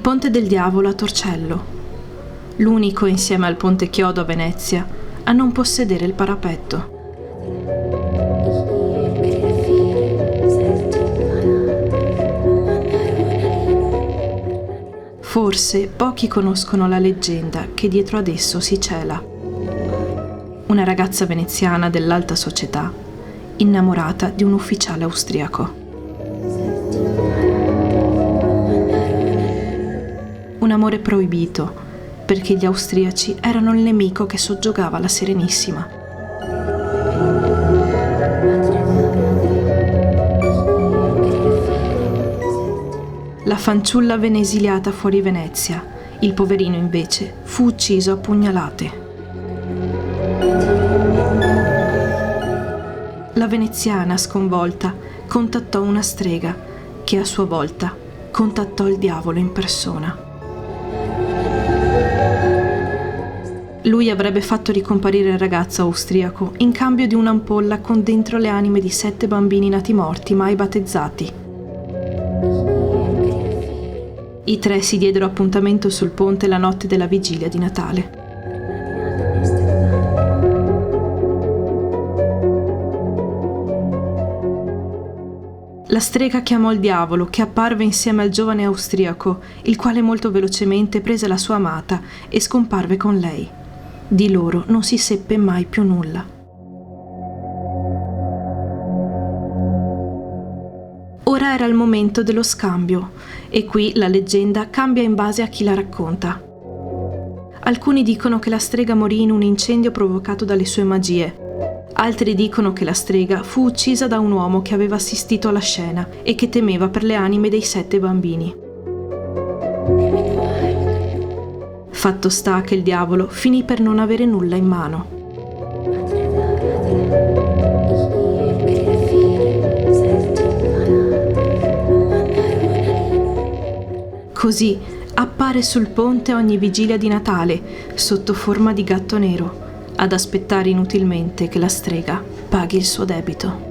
ponte del diavolo a Torcello, l'unico insieme al ponte Chiodo a Venezia a non possedere il parapetto. Forse pochi conoscono la leggenda che dietro ad esso si cela. Una ragazza veneziana dell'alta società, innamorata di un ufficiale austriaco. Un amore proibito, perché gli austriaci erano il nemico che soggiogava la Serenissima. La fanciulla venne esiliata fuori Venezia, il poverino invece fu ucciso a pugnalate. La veneziana, sconvolta, contattò una strega, che a sua volta contattò il diavolo in persona. Lui avrebbe fatto ricomparire il ragazzo austriaco in cambio di un'ampolla con dentro le anime di 7 bambini nati morti mai battezzati. I 3 si diedero appuntamento sul ponte la notte della vigilia di Natale. La strega chiamò il diavolo, che apparve insieme al giovane austriaco, il quale molto velocemente prese la sua amata e scomparve con lei. Di loro non si seppe mai più nulla. Ora era il momento dello scambio, e qui la leggenda cambia in base a chi la racconta. Alcuni dicono che la strega morì in un incendio provocato dalle sue magie. Altri dicono che la strega fu uccisa da un uomo che aveva assistito alla scena e che temeva per le anime dei 7 bambini. Fatto sta che il diavolo finì per non avere nulla in mano. Così appare sul ponte ogni vigilia di Natale sotto forma di gatto nero, ad aspettare inutilmente che la strega paghi il suo debito.